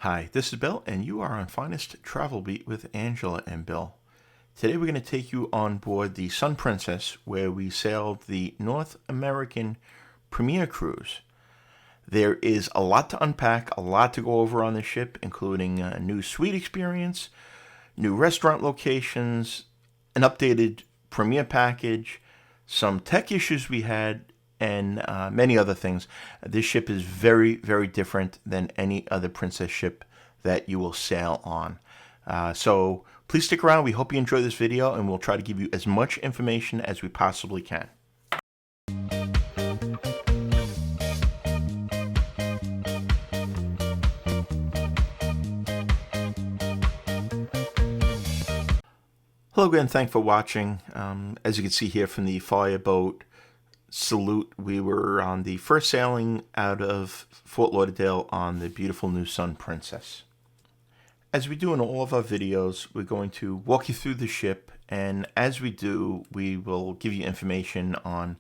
Hi, this is Bill, and you are on Finest Travel Beat with Angela and Bill. Today we're going to take you on board the Sun Princess, where we sailed the North American Premier Cruise. There is a lot to unpack, a lot to go over on the ship, including a new suite experience, new restaurant locations, an updated Premier package, some tech issues we had, and many other things. This ship is very, very different than any other Princess ship that you will sail on. So please stick around. We hope you enjoy this video, and we'll try to give you as much information as we possibly can. Hello again, thanks for watching. As you can see here from the Fireboat Salute, we were on the first sailing out of Fort Lauderdale on the beautiful new Sun Princess. As we do in all of our videos, we're going to walk you through the ship, and as we do, we will give you information on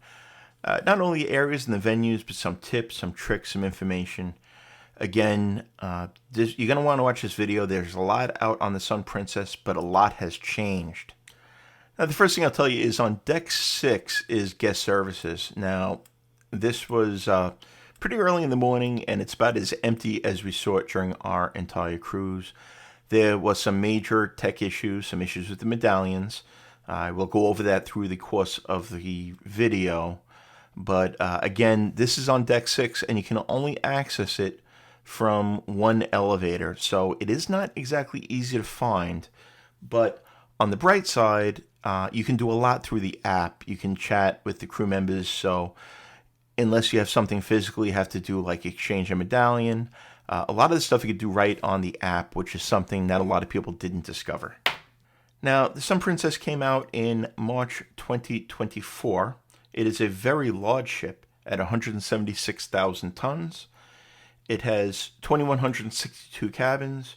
not only areas and the venues, but some tips, some tricks, some information. Again, you're going to want to watch this video. There's a lot out on the Sun Princess, but a lot has changed. Now, the first thing I'll tell you is on Deck 6 is guest services. Now, this was pretty early in the morning, and it's about as empty as we saw it during our entire cruise. There was some major tech issues, some issues with the medallions. I will go over that through the course of the video. But again, this is on Deck 6, and you can only access it from one elevator. So it is not exactly easy to find, but on the bright side, you can do a lot through the app. You can chat with the crew members, so unless you have something physical you have to do, like exchange a medallion, a lot of the stuff you can do right on the app, which is something that a lot of people didn't discover. Now, the Sun Princess came out in March 2024. It is a very large ship at 176,000 tons. It has 2,162 cabins,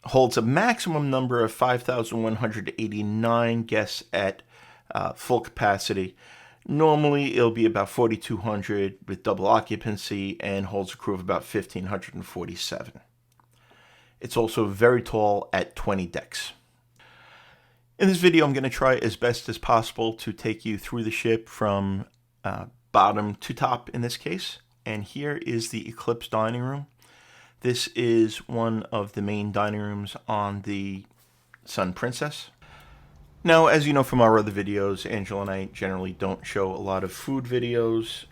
holds a maximum number of 5,189 guests at full capacity. Normally, it'll be about 4,200 with double occupancy and holds a crew of about 1,547. It's also very tall at 20 decks. In this video, I'm going to try as best as possible to take you through the ship from bottom to top in this case. And here is the Eclipse dining room. This is one of the main dining rooms on the Sun Princess. Now, as you know from our other videos, Angela and I generally don't show a lot of food videos.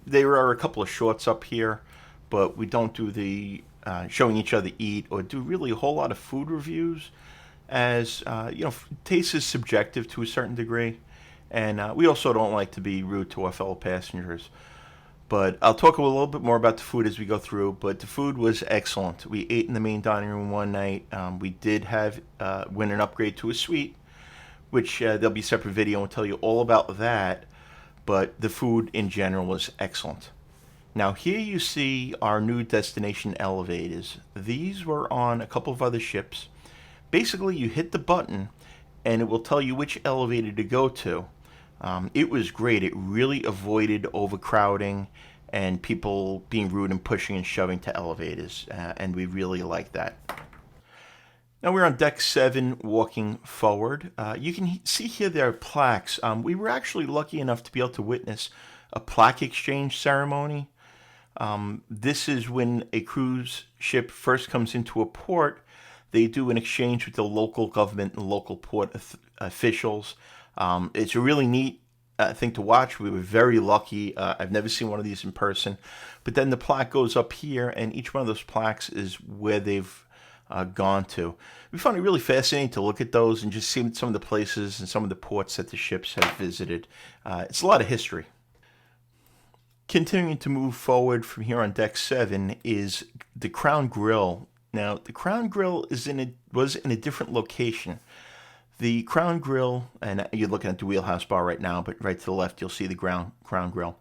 There are a couple of shorts up here, but we don't do the showing each other eat or do really a whole lot of food reviews, as you know, taste is subjective to a certain degree, and we also don't like to be rude to our fellow passengers. But I'll talk a little bit more about the food as we go through, but the food was excellent. We ate in the main dining room one night. We did have win an upgrade to a suite, which there'll be a separate video and tell you all about that, but the food in general was excellent. Now here you see our new destination elevators. These were on a couple of other ships. Basically, you hit the button and it will tell you which elevator to go to. It was great. It really avoided overcrowding and people being rude and pushing and shoving to elevators, and we really like that. Now we're on Deck 7 walking forward. You can see here there are plaques. We were actually lucky enough to be able to witness a plaque exchange ceremony. This is when a cruise ship first comes into a port. They do an exchange with the local government and local port officials. It's a really neat thing to watch. We were very lucky. I've never seen one of these in person. But then the plaque goes up here, and each one of those plaques is where they've gone to. We found it really fascinating to look at those and just see some of the places and some of the ports that the ships have visited. It's a lot of history. Continuing to move forward from here on Deck 7 is the Crown Grill. Now, the Crown Grill was in a different location. The Crown Grill, and you're looking at the Wheelhouse Bar right now, but right to the left you'll see the Crown Grill.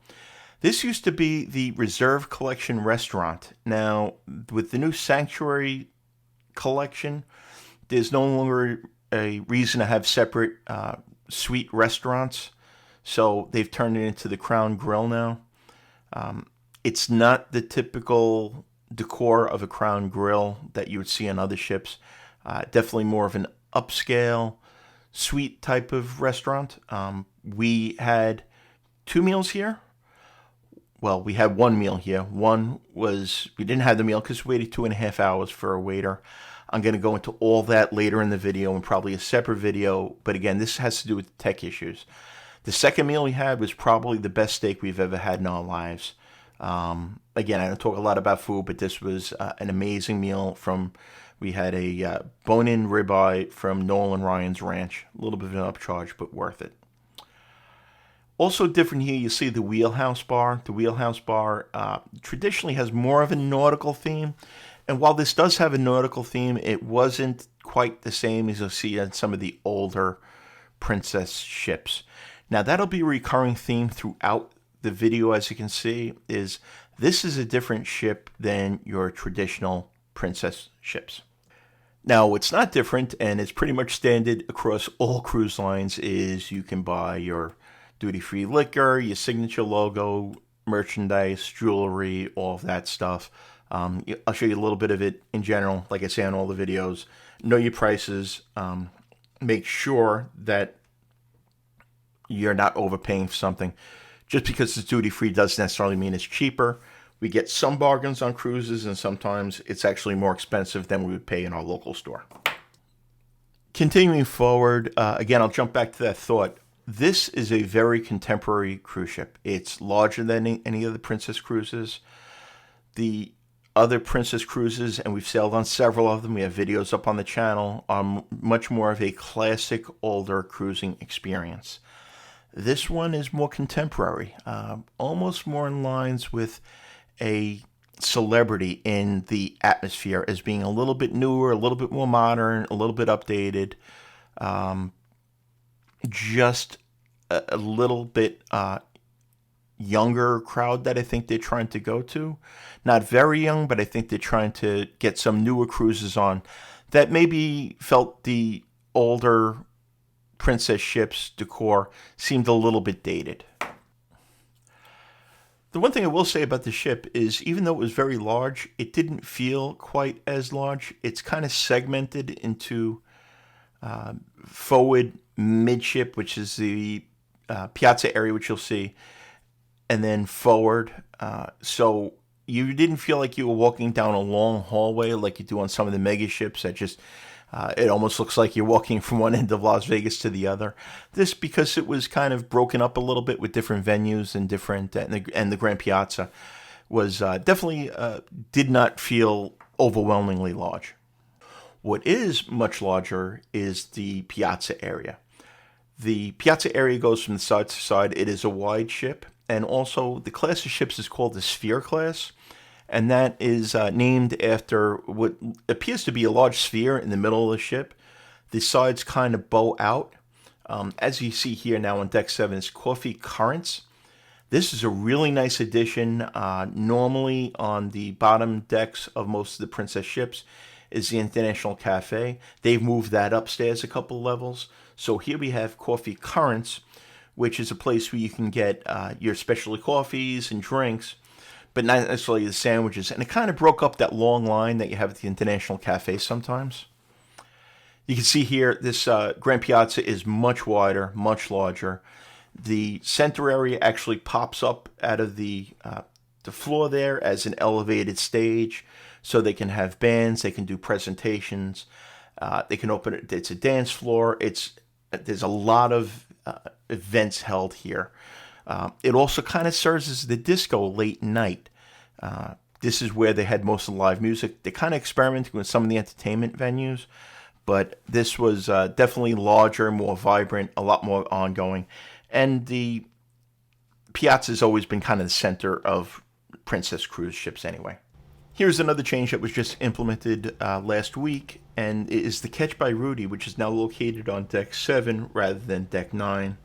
This used to be the Reserve Collection restaurant. Now, with the new Sanctuary Collection, there's no longer a reason to have separate suite restaurants, so they've turned it into the Crown Grill now. It's not the typical decor of a crown grill that you would see on other ships. Definitely more of an upscale, suite type of restaurant. We had 2 meals here. Well, we had 1 meal here. One was, we didn't have the meal because we waited 2.5 hours for a waiter. I'm going to go into all that later in the video and probably a separate video. But again, this has to do with tech issues. The second meal we had was probably the best steak we've ever had in our lives. Again, I don't talk a lot about food, but this was an amazing meal from, we had a bone-in ribeye from Noel and Ryan's Ranch. A little bit of an upcharge, but worth it. Also different here, you see the Wheelhouse Bar. The Wheelhouse Bar traditionally has more of a nautical theme. And while this does have a nautical theme, it wasn't quite the same as you'll see on some of the older Princess ships. Now, that'll be a recurring theme throughout the video, as you can see, is this is a different ship than your traditional Princess ships. Now, what's not different, and it's pretty much standard across all cruise lines, is you can buy your duty-free liquor, your signature logo, merchandise, jewelry, all of that stuff. I'll show you a little bit of it in general, like I say on all the videos. Know your prices. Make sure that you're not overpaying for something. Just because it's duty-free doesn't necessarily mean it's cheaper. We get some bargains on cruises, and sometimes it's actually more expensive than we would pay in our local store. Continuing forward, again, I'll jump back to that thought. This is a very contemporary cruise ship. It's larger than any of the Princess cruises. The other Princess cruises, and we've sailed on several of them, we have videos up on the channel, are much more of a classic, older cruising experience. This one is more contemporary, almost more in lines with a Celebrity in the atmosphere as being a little bit newer, a little bit more modern, a little bit updated, just a little bit younger crowd that I think they're trying to go to. Not very young, but I think they're trying to get some newer cruises on that maybe felt the older Princess ships decor seemed a little bit dated. The one thing I will say about the ship is even though it was very large, it didn't feel quite as large. It's kind of segmented into forward midship, which is the Piaza area, which you'll see, and then forward. So you didn't feel like you were walking down a long hallway like you do on some of the mega ships that just it almost looks like you're walking from one end of Las Vegas to the other. This because it was kind of broken up a little bit with different venues and different, and the Grand Piazza was definitely did not feel overwhelmingly large. What is much larger is the Piazza area. The Piazza area goes from side to side. It is a wide ship, and also the class of ships is called the Sphere class. And that is named after what appears to be a large sphere in the middle of the ship. The sides kind of bow out. As you see here now on Deck 7, it's coffee currents. This is a really nice addition. Normally on the bottom decks of most of the Princess ships is the International Cafe. They've moved that upstairs a couple levels. So here we have coffee currents, which is a place where you can get your specialty coffees and drinks, but not necessarily the sandwiches. And it kind of broke up that long line that you have at the International Cafe sometimes. You can see here, this Grand Piazza is much wider, much larger. The center area actually pops up out of the floor there as an elevated stage, so they can have bands, they can do presentations, they can open it. It's a dance floor. There's a lot of events held here. It also kind of serves as the disco late night. This is where they had most of the live music. They kind of experimented with some of the entertainment venues, but this was definitely larger, more vibrant, a lot more ongoing. And the Piazza has always been kind of the center of Princess cruise ships anyway. Here's another change that was just implemented last week, and it is the Catch by Rudy, which is now located on Deck 7 rather than Deck 9.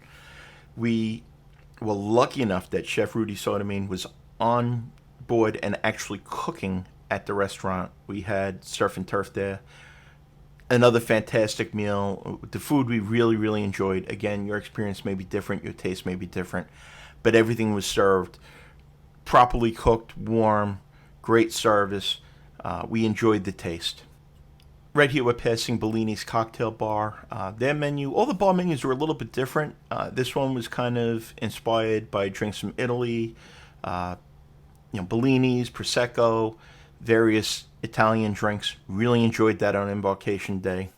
We were lucky enough that Chef Rudy Sotomayor was on board and actually cooking at the restaurant. We had surf and turf there. Another fantastic meal. The food we really, really enjoyed. Again, your experience may be different, your taste may be different, but everything was served properly cooked, warm, great service. We enjoyed the taste. Right here we're passing Bellini's Cocktail Bar. Their menu, all the bar menus were a little bit different. This one was kind of inspired by drinks from Italy, Bellini's, Prosecco, various Italian drinks. Really enjoyed that on Embarkation Day.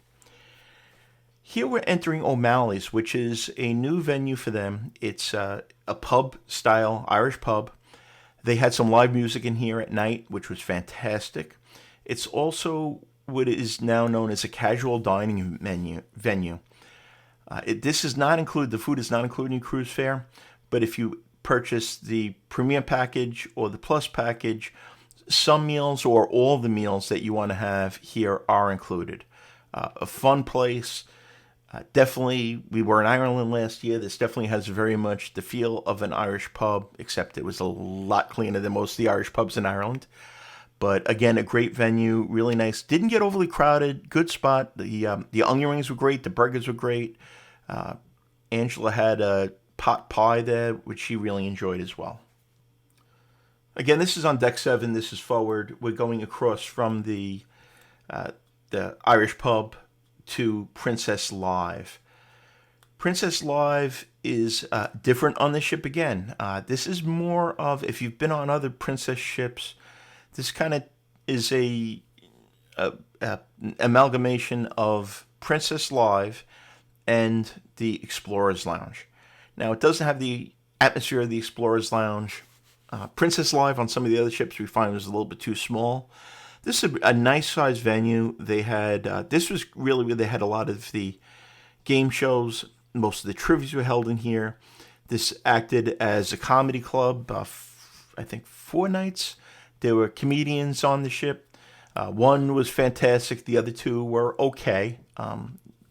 Here we're entering O'Malley's, which is a new venue for them. It's a pub-style Irish pub. They had some live music in here at night, which was fantastic. It's also what is now known as a casual dining venue. This does not include, the food is not included in cruise fare, but if you purchase the premium package or the plus package, some meals or all the meals that you want to have here are included. A fun place. Definitely, we were in Ireland last year. This definitely has very much the feel of an Irish pub, except it was a lot cleaner than most of the Irish pubs in Ireland. But again, a great venue, really nice. Didn't get overly crowded. Good spot. The onion rings were great. The burgers were great. Angela had a pot pie there, which she really enjoyed as well. Again, this is on deck 7. This is forward. We're going across from the Irish pub to Princess Live. Princess Live is different on the ship again. This is more of, if you've been on other Princess ships, this kind of is a amalgamation of Princess Live and the Explorer's Lounge. Now, it doesn't have the atmosphere of the Explorer's Lounge. Princess Live on some of the other ships we find was a little bit too small. This is a nice sized venue. They had this was really where they had a lot of the game shows. Most of the trivias were held in here. This acted as a comedy club. I think 4 nights. There were comedians on the ship. One was fantastic. The other 2 were okay.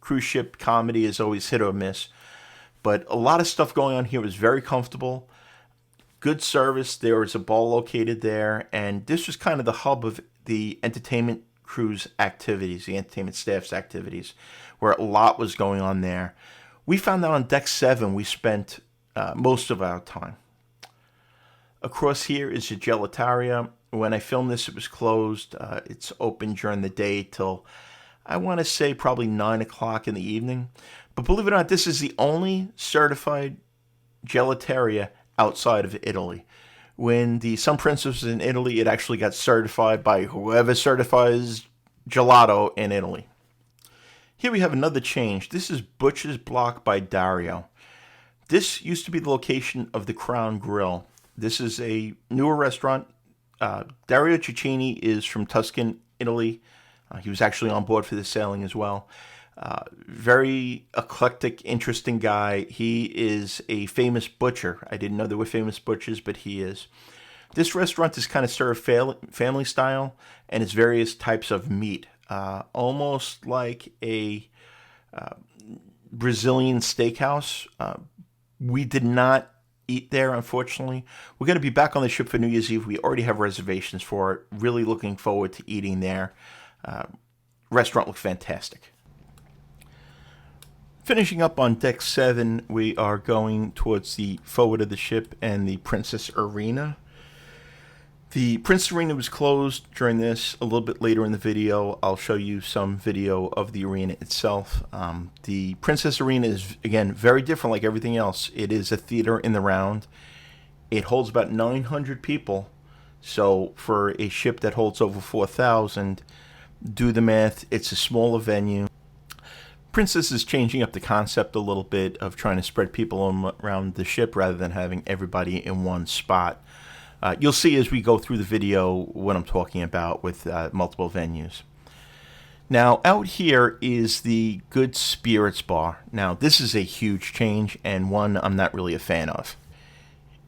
Cruise ship comedy is always hit or miss. But a lot of stuff going on here. It was very comfortable. Good service. There was a bar located there. And this was kind of the hub of the entertainment cruise activities, the entertainment staff's activities, where a lot was going on there. We found that on deck 7 we spent most of our time. Across here is the Gelataria. When I filmed this, it was closed. It's open during the day till, I want to say, probably 9 o'clock in the evening. But believe it or not, this is the only certified Gelataria outside of Italy. When the Sun Princess was in Italy, it actually got certified by whoever certifies gelato in Italy. Here we have another change. This is Butcher's Block by Dario. This used to be the location of the Crown Grill. This is a newer restaurant. Dario Cecchini is from Tuscan, Italy. He was actually on board for the sailing as well. Very eclectic, interesting guy. He is a famous butcher. I didn't know there were famous butchers, but he is. This restaurant is kind of served family style, and it's various types of meat. Almost like a Brazilian steakhouse. We did not eat there, unfortunately. We're going to be back on the ship for New Year's Eve. We already have reservations for it. Really looking forward to eating there. Restaurant looks fantastic. Finishing up on deck 7, we are going towards the forward of the ship and the Princess Arena. The Princess Arena was closed during this. A little bit later in the video, I'll show you some video of the arena itself. The Princess Arena is, again, very different like everything else. It is a theater in the round. It holds about 900 people. So for a ship that holds over 4,000, do the math, it's a smaller venue. Princess is changing up the concept a little bit of trying to spread people around the ship rather than having everybody in one spot. You'll see as we go through the video what I'm talking about with multiple venues. Now, out here is the Good Spirits Bar. Now, this is a huge change and one I'm not really a fan of.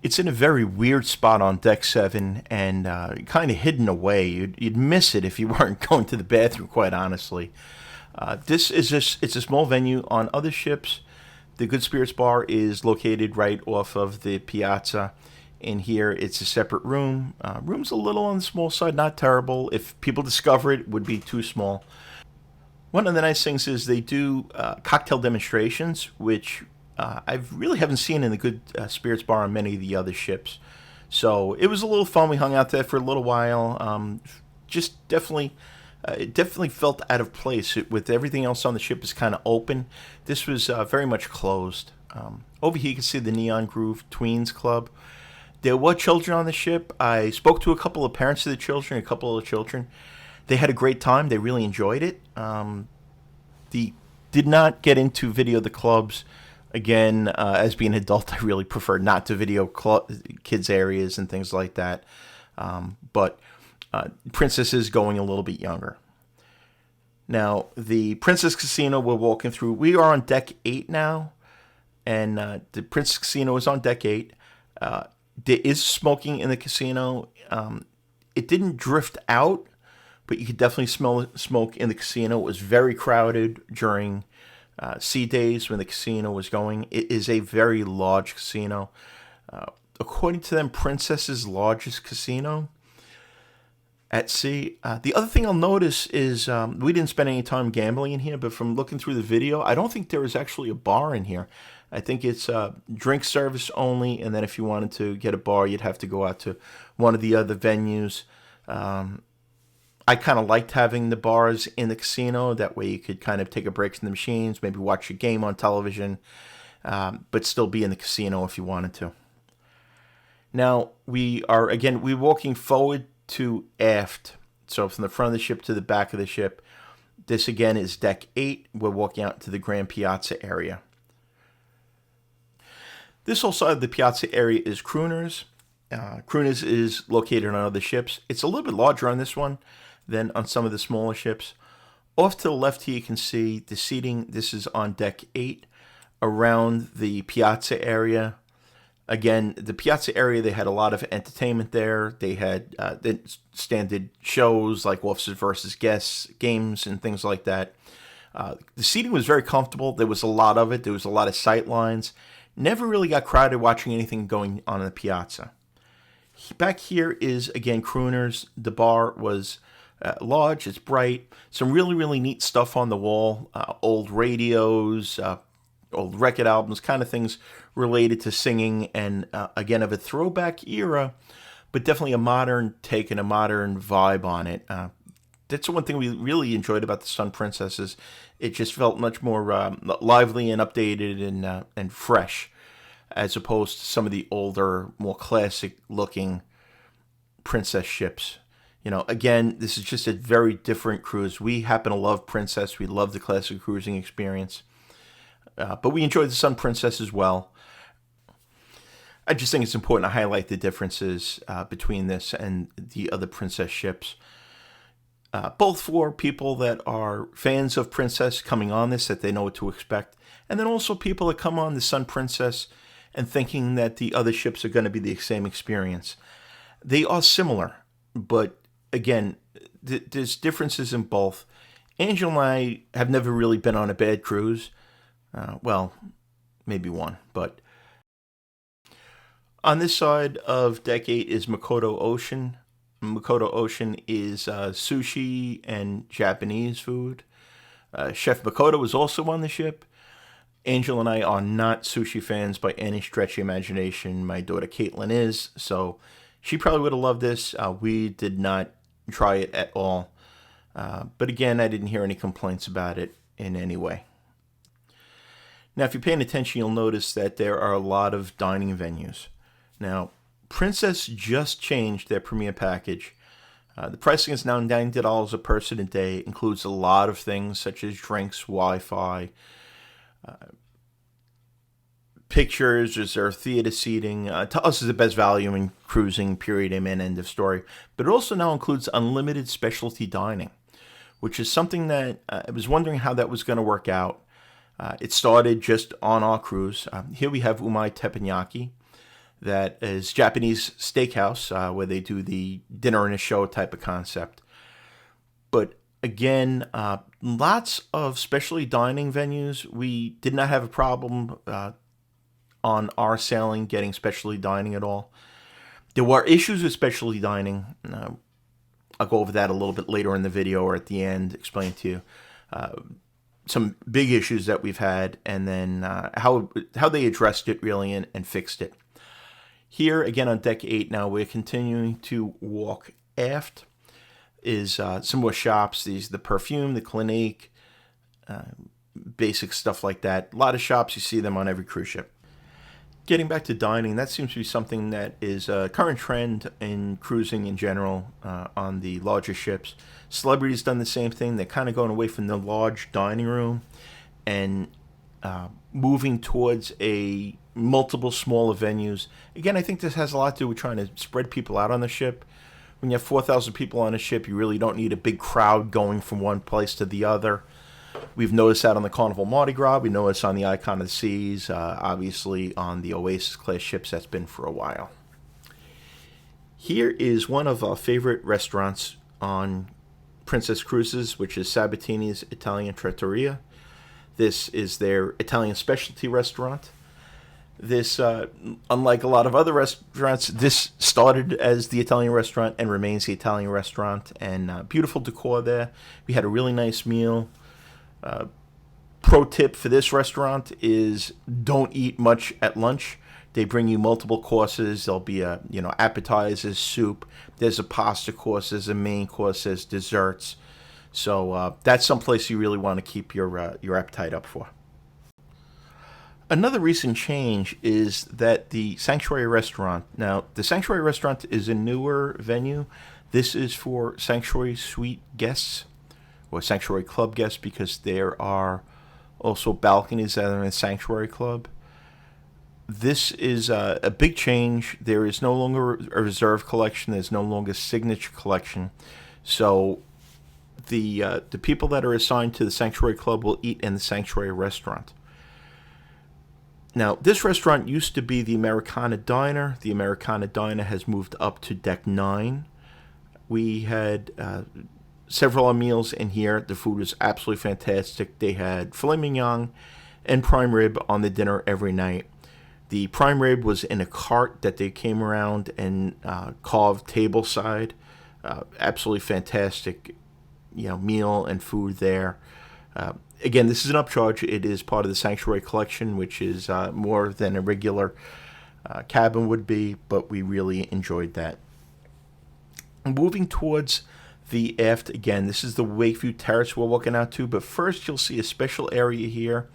It's in a very weird spot on deck 7 and kind of hidden away. You'd miss it if you weren't going to the bathroom, quite honestly. It's a small venue. On other ships, the Good Spirits Bar is located right off of the Piaza. In here, it's a separate room. Room's a little on the small side, not terrible. If people discover it, would be too small. One of the nice things is they do cocktail demonstrations, which I really haven't seen in the Good Spirits Bar on many of the other ships. So it was a little fun. We hung out there for a little while. Just definitely, it definitely felt out of place. With everything else on the ship is kind of open. This was very much closed. Over here you can see the Neon Groove Tweens Club. There were children on the ship. I spoke to a couple of parents of the children, a couple of children. They had a great time. They really enjoyed it. They did not get into video the clubs. Again, as being an adult, I really prefer not to video kids' areas and things like that. But Princess is going a little bit younger. Now, the Princess Casino we're walking through, we are on deck 8 now. And the Princess Casino is on deck 8. There is smoking in the casino. It didn't drift out, but you could definitely smell smoke in the casino. It was very crowded during sea days when the casino was going. It is a very large casino. According to them, Princess's largest casino at sea. The other thing I'll notice is we didn't spend any time gambling in here, but from looking through the video, I don't think there is actually a bar in here. I think it's drink service only, and then if you wanted to get a bar, you'd have to go out to one of the other venues. I kind of liked having the bars in the casino. That way you could kind of take a break from the machines, maybe watch a game on television, but still be in the casino if you wanted to. Now, we're walking forward to aft. So from the front of the ship to the back of the ship. This, again, is deck 8. We're walking out to the Grand Piazza area. This whole side of the Piazza area is Crooners. Crooners is located on other ships. It's a little bit larger on this one than on some of the smaller ships. Off to the left here, you can see the seating. This is on deck 8 around the Piazza area. Again, the Piazza area, they had a lot of entertainment there. They had standard shows like Officers versus Guests, games, and things like that. The seating was very comfortable. There was a lot of it. There was a lot of sight lines. Never really got crowded watching anything going on in the Piazza. Back here is, again, Crooners. The bar was large. It's bright. Some really, really neat stuff on the wall. Old radios, old record albums, kind of things related to singing, and again, of a throwback era, but definitely a modern take and a modern vibe on it. That's the one thing we really enjoyed about the Sun Princesses. It just felt much more lively and updated and fresh, as opposed to some of the older, more classic-looking Princess ships. You know, again, this is just a very different cruise. We happen to love Princess. We love the classic cruising experience. But we enjoyed the Sun Princess as well. I just think it's important to highlight the differences between this and the other Princess ships. Both for people that are fans of Princess coming on this, that they know what to expect. And then also people that come on the Sun Princess and thinking that the other ships are going to be the same experience. They are similar, but again, there's differences in both. Angel and I have never really been on a bad cruise. Well, maybe one, but on this side of deck 8 is Makoto Ocean. Makoto Ocean is sushi and Japanese food. Chef Makoto is also on the ship. Angel and I are not sushi fans by any stretch of imagination. My daughter Caitlin is, so she probably would have loved this. We did not try it at all. But again, I didn't hear any complaints about it in any way. Now, if you're paying attention, you'll notice that there are a lot of dining venues. Now, Princess just changed their premium package. The pricing is now $90 a person a day. It includes a lot of things such as drinks, Wi-Fi, pictures, reserved theater seating. To us, is the best value in cruising, period, amen, end of story. But it also now includes unlimited specialty dining, which is something that I was wondering how that was going to work out. It started just on our cruise. Here we have Umai Teppanyaki. That is Japanese steakhouse, where they do the dinner and a show type of concept. But again, lots of specialty dining venues. We did not have a problem on our sailing getting specialty dining at all. There were issues with specialty dining. I'll go over that a little bit later in the video or at the end, explain to you some big issues that we've had, and then how they addressed it really and fixed it. Here, again, on deck 8 now, we're continuing to walk aft. Is some more shops. These the perfume, the Clinique, basic stuff like that. A lot of shops, you see them on every cruise ship. Getting back to dining, that seems to be something that is a current trend in cruising in general on the larger ships. Celebrity's done the same thing. They're kind of going away from the large dining room and moving towards a multiple smaller venues. Again, I think this has a lot to do with trying to spread people out on the ship. When you have 4,000 people on a ship, you really don't need a big crowd going from one place to the other. We've noticed that on the Carnival Mardi Gras. We noticed on the Icon of the Seas. Obviously, on the Oasis class ships, that's been for a while. Here is one of our favorite restaurants on Princess Cruises, which is Sabatinis Italian Trattoria. This is their Italian specialty restaurant. This, unlike a lot of other restaurants, this started as the Italian restaurant and remains the Italian restaurant. And beautiful decor there. We had a really nice meal. Pro tip for this restaurant is don't eat much at lunch. They bring you multiple courses. There'll be appetizers, soup. There's a pasta course. There's a main course. There's desserts. So that's someplace you really want to keep your appetite up for. Another recent change is that the Sanctuary Restaurant. Now, the Sanctuary Restaurant is a newer venue. This is for Sanctuary Suite guests or Sanctuary Club guests because there are also balconies that are in the Sanctuary Club. This is a big change. There is no longer a reserve collection. There's no longer a signature collection. So the people that are assigned to the Sanctuary Club will eat in the Sanctuary Restaurant. Now, this restaurant used to be the Americana Diner. The Americana Diner has moved up to Deck 9. We had several meals in here. The food was absolutely fantastic. They had filet mignon and prime rib on the dinner every night. The prime rib was in a cart that they came around and carved table side. Absolutely fantastic, meal and food there. Again, this is an upcharge. It is part of the Sanctuary Collection, which is more than a regular cabin would be, but we really enjoyed that. Moving towards the aft, again, this is the Wakeview Terrace we're walking out to, but first you'll see a special area here.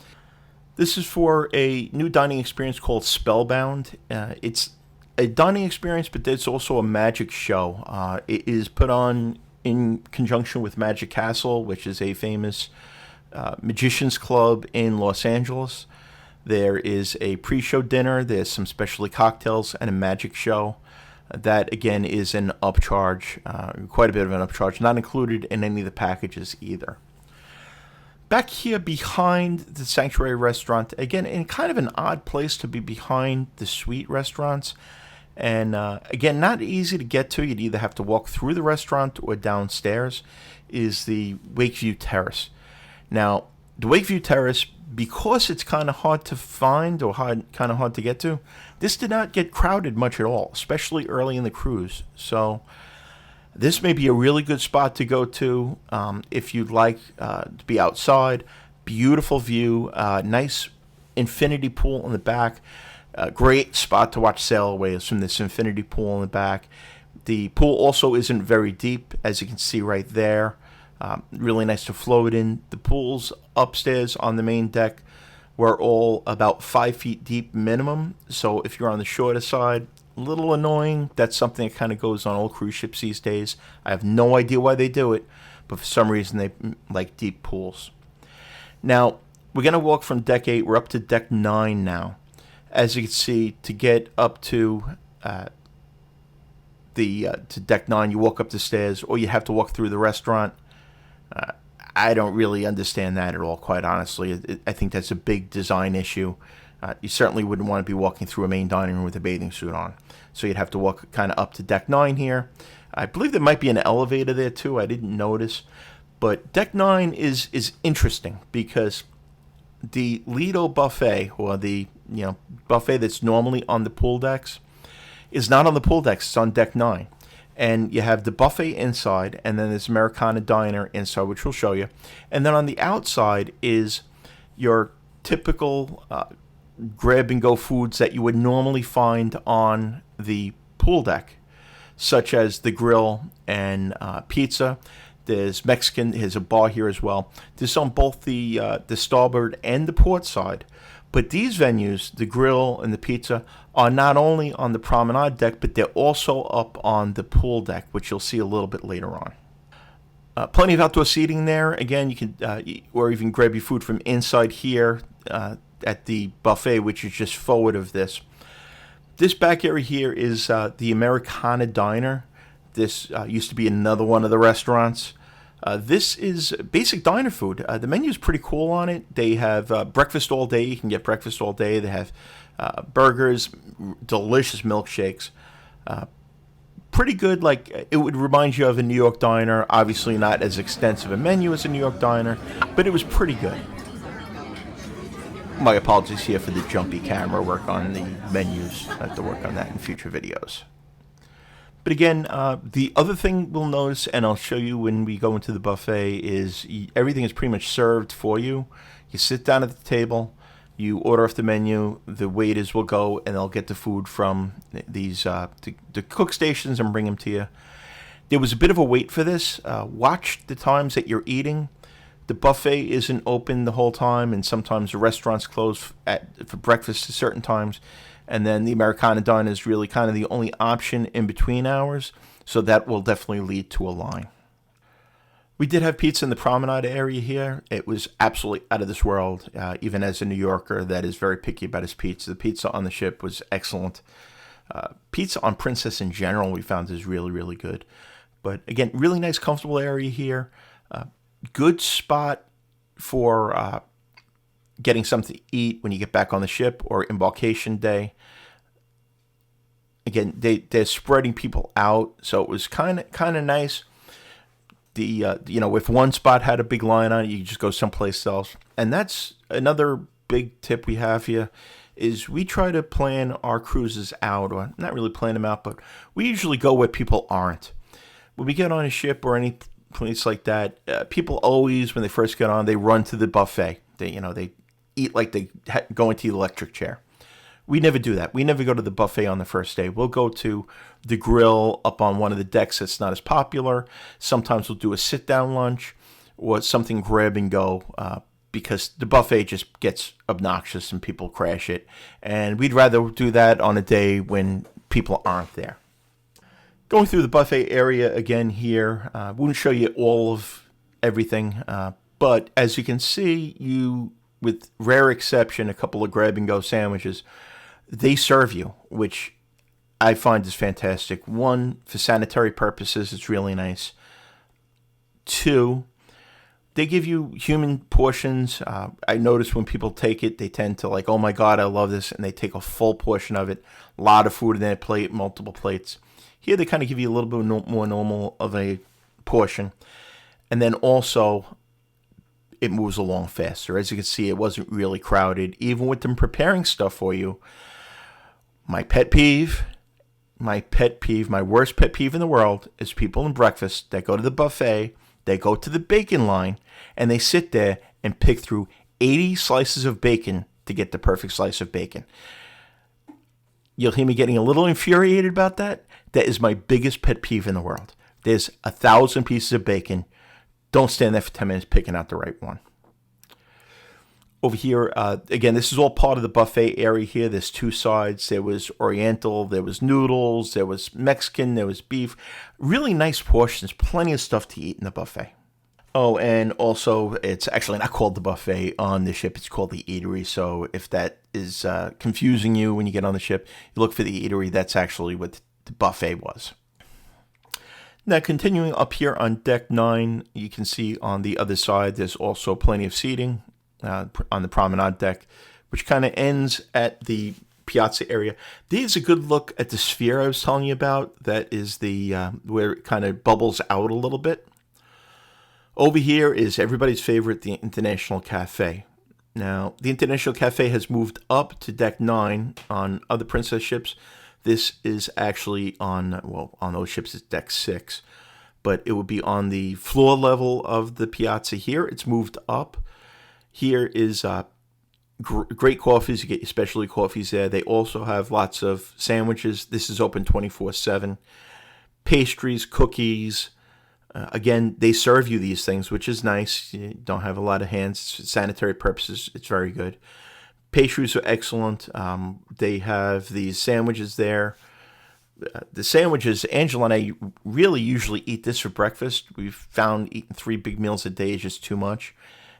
This is for a new dining experience called Spellbound. It's a dining experience, but there's also a magic show. It is put on in conjunction with Magic Castle, which is a famous magician's club in Los Angeles. There is a pre-show dinner. There's some specialty cocktails and a magic show. That, again, is an upcharge, quite a bit of an upcharge, not included in any of the packages either. Back here behind the Sanctuary Restaurant, again, in kind of an odd place to be behind the suite restaurants. And, again, not easy to get to. You'd either have to walk through the restaurant or downstairs, is the Wakeview Terrace. Now, the Wakeview Terrace, because it's kind of hard to find or kind of hard to get to, this did not get crowded much at all, especially early in the cruise. So this may be a really good spot to go to if you'd like to be outside. Beautiful view, nice infinity pool in the back. Great spot to watch sailways from this infinity pool in the back. The pool also isn't very deep, as you can see right there. Really nice to float in. The pools upstairs on the main deck were all about 5 feet deep minimum. So if you're on the shorter side, a little annoying. That's something that kind of goes on all cruise ships these days. I have no idea why they do it, but for some reason they like deep pools. Now, we're going to walk from deck 8. We're up to deck 9 now. As you can see, to get up to deck 9, you walk up the stairs, or you have to walk through the restaurant. I don't really understand that at all, quite honestly. I think that's a big design issue. You certainly wouldn't want to be walking through a main dining room with a bathing suit on. So you'd have to walk kind of up to deck 9 here. I believe there might be an elevator there too. I didn't notice. But deck 9 is interesting because the Lido buffet, or the buffet that's normally on the pool decks, is not on the pool decks. It's on deck 9. And you have the buffet inside, and then there's Americana Diner inside, which we'll show you. And then on the outside is your typical grab-and-go foods that you would normally find on the pool deck, such as the grill and pizza. There's Mexican. There's a bar here as well. This is on both the starboard and the port side. But these venues, the grill and the pizza, are not only on the promenade deck, but they're also up on the pool deck, which you'll see a little bit later on. Plenty of outdoor seating there. Again, you can or even grab your food from inside here at the buffet, which is just forward of this. This back area here is the Americana Diner. This used to be another one of the restaurants. This is basic diner food. The menu is pretty cool on it. They have breakfast all day. You can get breakfast all day. They have burgers, delicious milkshakes. Pretty good. Like, it would remind you of a New York diner. Obviously not as extensive a menu as a New York diner, but it was pretty good. My apologies here for the jumpy camera work on the menus. I have to work on that in future videos. But again, the other thing we'll notice, and I'll show you when we go into the buffet, is everything is pretty much served for you. You sit down at the table, you order off the menu, the waiters will go and they'll get the food from these the cook stations and bring them to you. There was a bit of a wait for this. Watch the times that you're eating. The buffet isn't open the whole time, and sometimes the restaurants close for breakfast at certain times. And then the Americana Diner is really kind of the only option in between hours, so that will definitely lead to a line. We did have pizza in the promenade area here. It was absolutely out of this world, even as a New Yorker that is very picky about his pizza. The pizza on the ship was excellent. Pizza on Princess in general we found is really, really good. But again, really nice, comfortable area here. Good spot for getting something to eat when you get back on the ship or embarkation day. Again, they're spreading people out, so it was kind of nice. If one spot had a big line on it, you could just go someplace else. And that's another big tip we have here, is we try to plan our cruises out, or not really plan them out, but we usually go where people aren't. When we get on a ship or any place like that, people always, when they first get on, they run to the buffet. They eat like they go into the electric chair. We never do that. We never go to the buffet on the first day. We'll go to the grill up on one of the decks that's not as popular. Sometimes we'll do a sit-down lunch or something grab and go because the buffet just gets obnoxious and people crash it. And we'd rather do that on a day when people aren't there. Going through the buffet area again here, wouldn't show you all of everything, but as you can see, with rare exception, a couple of grab-and-go sandwiches, they serve you, which I find is fantastic. One, for sanitary purposes, it's really nice. Two, they give you human portions. I notice when people take it, they tend to like, oh my God, I love this, and they take a full portion of it. A lot of food in their plate, multiple plates. Here they kind of give you a little bit more normal of a portion. And then also, it moves along faster. As you can see, it wasn't really crowded. Even with them preparing stuff for you, my worst pet peeve in the world is people in breakfast that go to the buffet, they go to the bacon line, and they sit there and pick through 80 slices of bacon to get the perfect slice of bacon. You'll hear me getting a little infuriated about that. That is my biggest pet peeve in the world. There's 1,000 pieces of bacon. Don't stand there for 10 minutes picking out the right one. Over here, again, this is all part of the buffet area here. There's two sides. There was Oriental, there was noodles, there was Mexican, there was beef. Really nice portions, plenty of stuff to eat in the buffet. Oh, and also, it's actually not called the buffet on the ship. It's called the eatery. So if that is confusing you when you get on the ship, you look for the eatery. That's actually what the buffet was. Now, continuing up here on deck 9, you can see on the other side, there's also plenty of seating on the promenade deck, which kind of ends at the Piaza area. There's a good look at the sphere I was telling you about. That is the where it kind of bubbles out a little bit. Over here is everybody's favorite, the International Cafe. Now, the International Cafe has moved up to deck 9 on other Princess ships. This is actually on those ships it's deck 6, but it would be on the floor level of the Piazza here. It's moved up. Here is Great coffees. You get your specialty coffees there. They also have lots of sandwiches. This is open 24/7. Pastries, cookies. Again, they serve you these things, which is nice. You don't have a lot of hands. Sanitary purposes, it's very good. Pastries are excellent. They have these sandwiches there. The sandwiches, Angela and I really usually eat this for breakfast. We've found eating 3 big meals a day is just too much.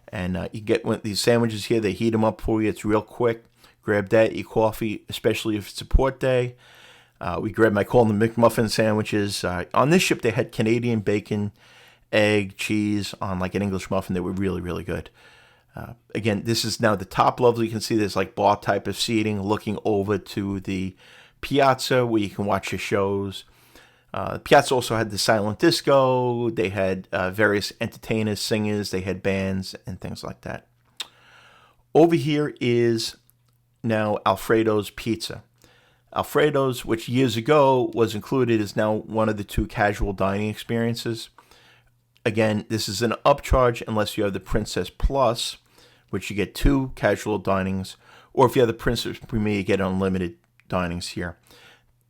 And you get these sandwiches here. They heat them up for you. It's real quick. Grab that, eat coffee, especially if it's a port day. I call them the McMuffin sandwiches. On this ship, they had Canadian bacon, egg, cheese on like an English muffin. They were really, really good. Again, this is now the top level. You can see there's like bar type of seating looking over to the Piaza where you can watch your shows. Piaza also had the silent disco. They had various entertainers, singers. They had bands and things like that. Over here is now Alfredo's Pizza. Alfredo's, which years ago was included, is now one of the 2 casual dining experiences. Again, this is an upcharge unless you have the Princess Plus, which you get 2 casual dinings, or if you have the Princess Premier, you get unlimited dinings here.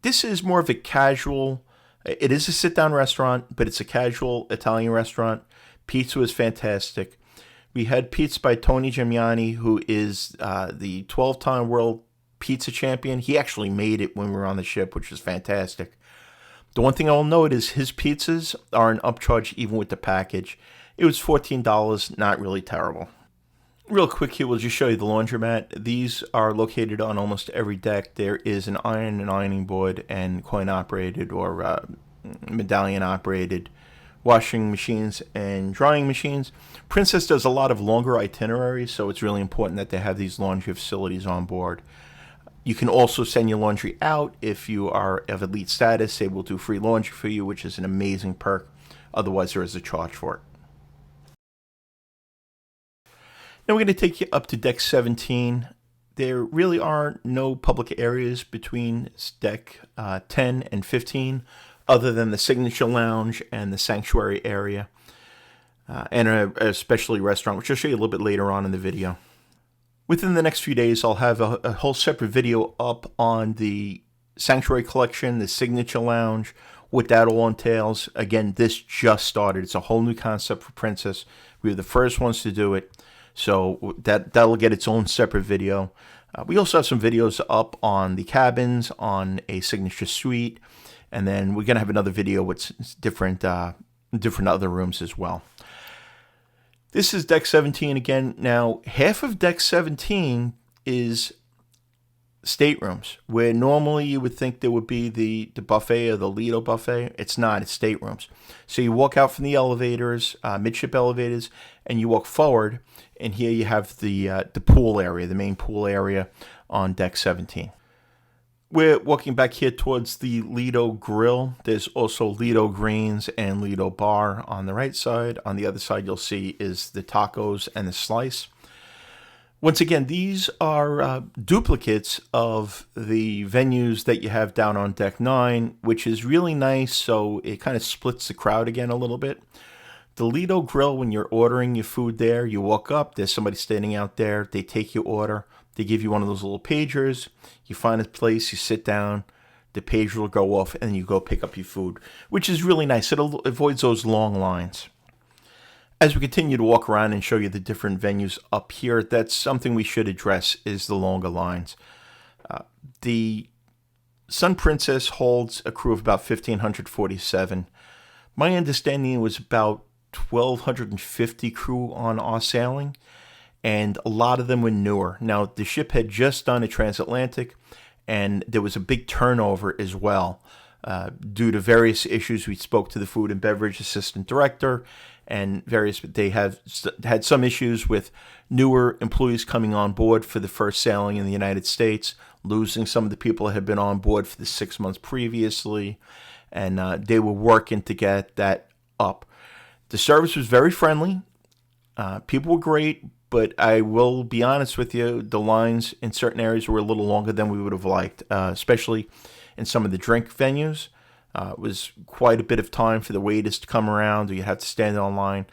This is more of a casual, it is a sit-down restaurant, but it's a casual Italian restaurant. Pizza is fantastic. We had pizza by Tony Gemiani, who is the 12-time world pizza champion. He actually made it when we were on the ship, which was fantastic. The one thing I will note is his pizzas are an upcharge even with the package. It was $14, not really terrible. Real quick here, we'll just show you the laundromat. These are located on almost every deck. There is an iron and ironing board and coin-operated or medallion-operated washing machines and drying machines. Princess does a lot of longer itineraries, so it's really important that they have these laundry facilities on board. You can also send your laundry out if you are of elite status. They will do free laundry for you, which is an amazing perk. Otherwise, there is a charge for it. Now we're going to take you up to deck 17. There really are no public areas between deck 10 and 15 other than the signature lounge and the sanctuary area and a specialty restaurant, which I'll show you a little bit later on in the video. Within the next few days, I'll have a whole separate video up on the Sanctuary Collection, the Signature Lounge, what that all entails. Again, this just started. It's a whole new concept for Princess. We were the first ones to do it, so that'll get its own separate video. We also have some videos up on the cabins, on a Signature Suite, and then we're going to have another video with different other rooms as well. This is deck 17 again. Now, half of deck 17 is staterooms, where normally you would think there would be the buffet or the Lido buffet. It's not, it's staterooms. So you walk out from the elevators, midship elevators, and you walk forward, and here you have the pool area, the main pool area on deck 17. We're walking back here towards the Lido Grill. There's also Lido Greens and Lido Bar on the right side. On the other side, you'll see is the tacos and the slice. Once again, these are duplicates of the venues that you have down on deck 9, which is really nice, so it kind of splits the crowd again a little bit. The Lido Grill, when you're ordering your food there, you walk up, there's somebody standing out there, they take your order. They give you one of those little pagers. You find a place, you sit down, the pager will go off, and then you go pick up your food, which is really nice. It avoids those long lines. As we continue to walk around and show you the different venues up here, that's something we should address, is the longer lines. The Sun Princess holds a crew of about 1,547. My understanding was about 1,250 crew on our sailing, and a lot of them were newer. Now, the ship had just done a transatlantic, and there was a big turnover as well. Due to various issues, we spoke to the food and beverage assistant director, and they have had some issues with newer employees coming on board for the first sailing in the United States, losing some of the people that had been on board for the 6 months previously, and they were working to get that up. The service was very friendly. People were great. But I will be honest with you, the lines in certain areas were a little longer than we would have liked, especially in some of the drink venues. It was quite a bit of time for the waiters to come around, or you had to stand in line.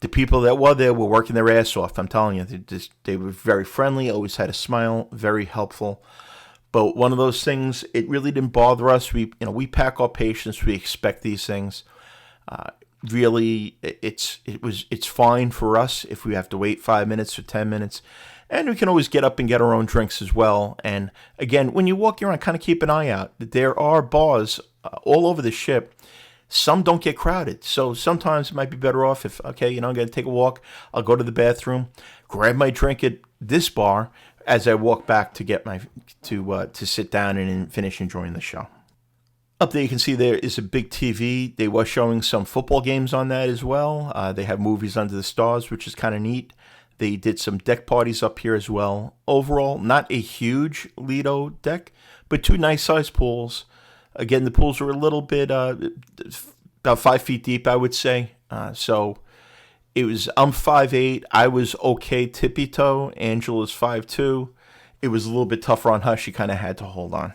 The people that were there were working their ass off. I'm telling you, they were very friendly, always had a smile, very helpful. But one of those things, it really didn't bother us. We pack our patience. We expect these things. Really, it's fine for us if we have to wait 5 minutes or 10 minutes. And we can always get up and get our own drinks as well. And again, when you're walking around, kind of keep an eye out. There are bars all over the ship. Some don't get crowded. So sometimes it might be better off if, okay, I'm going to take a walk. I'll go to the bathroom, grab my drink at this bar as I walk back to get to sit down and finish enjoying the show. Up there you can see there is a big TV. They were showing some football games on that as well. They have movies under the stars, which is kind of neat. They did some deck parties up here as well. Overall, not a huge Lido deck, but 2 nice-sized pools. Again, the pools were a little bit, about 5 feet deep, I would say. So it was, I'm 5'8". I was okay tippy-toe. Angela's 5'2". It was a little bit tougher on her. She kind of had to hold on.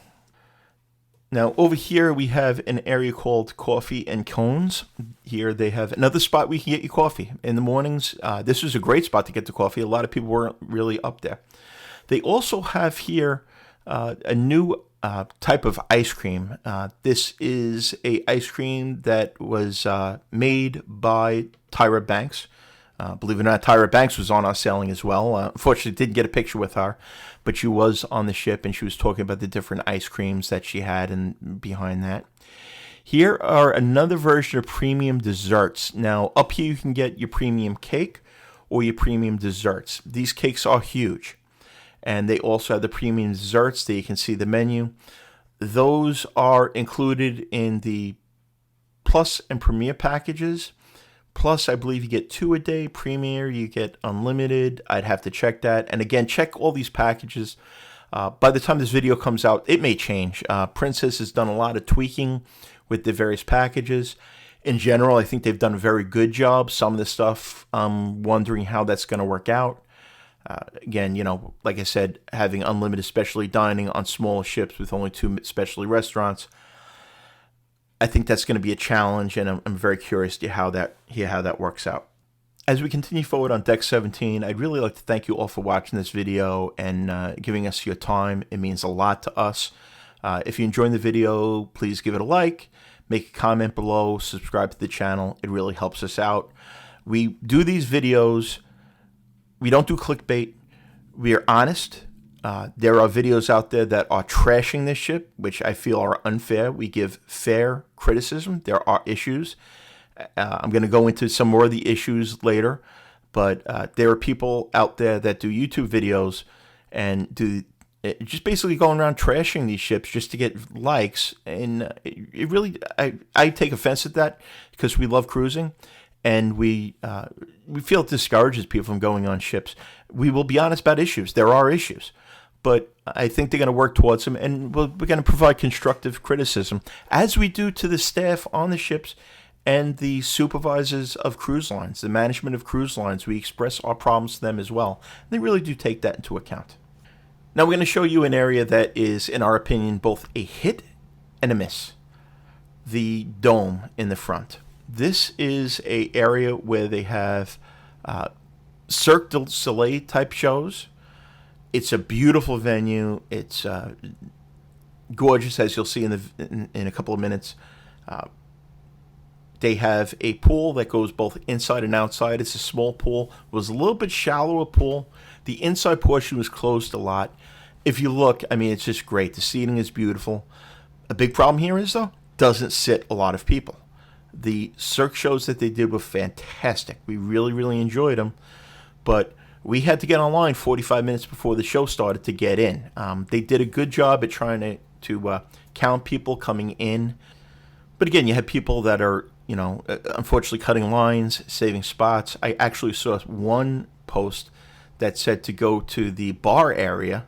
Now, over here, we have an area called Coffee and Cones. Here they have another spot where you can get your coffee. In the mornings, this was a great spot to get the coffee. A lot of people weren't really up there. They also have here a new type of ice cream. This is a ice cream that was made by Tyra Banks. Believe it or not, Tyra Banks was on our sailing as well. Unfortunately, didn't get a picture with her, but she was on the ship, and she was talking about the different ice creams that she had and behind that. Here are another version of premium desserts. Now, up here you can get your premium cake or your premium desserts. These cakes are huge, and they also have the premium desserts. There you can see the menu. Those are included in the Plus and Premier packages. Plus, I believe you get 2 a day. Premier, you get unlimited. I'd have to check that. And again, check all these packages. By the time this video comes out, it may change. Princess has done a lot of tweaking with the various packages. In general, I think they've done a very good job. Some of the stuff, I'm wondering how that's going to work out. Again, like I said, having unlimited specialty dining on smaller ships with only 2 specialty restaurants, I think that's going to be a challenge, and I'm very curious to hear how that works out. As we continue forward on Deck 17, I'd really like to thank you all for watching this video and giving us your time. It means a lot to us. If you enjoyed the video, please give it a like, make a comment below, subscribe to the channel. It really helps us out. We do these videos. We don't do clickbait. We are honest. There are videos out there that are trashing this ship, which I feel are unfair. We give fair criticism. There are issues. I'm going to go into some more of the issues later, but there are people out there that do YouTube videos and do just basically going around trashing these ships just to get likes. And it really, I take offense at that because we love cruising. And we feel it discourages people from going on ships. We will be honest about issues. There are issues. But I think they're going to work towards them, and we're going to provide constructive criticism, as we do to the staff on the ships and the supervisors of cruise lines, the management of cruise lines. We express our problems to them as well. They really do take that into account. Now we're going to show you an area that is, in our opinion, both a hit and a miss. The dome in the front. This is an area where they have Cirque du Soleil type shows. It's a beautiful venue. It's gorgeous, as you'll see in a couple of minutes. They have a pool that goes both inside and outside. It's a small pool. It was a little bit shallower pool. The inside portion was closed a lot. If you look, I mean, it's just great. The seating is beautiful. A big problem here is, though, doesn't sit a lot of people. The Cirque shows that they did were fantastic. We really, really enjoyed them. But we had to get online 45 minutes before the show started to get in. They did a good job at trying to count people coming in. But again, you had people that are, unfortunately cutting lines, saving spots. I actually saw one post that said to go to the bar area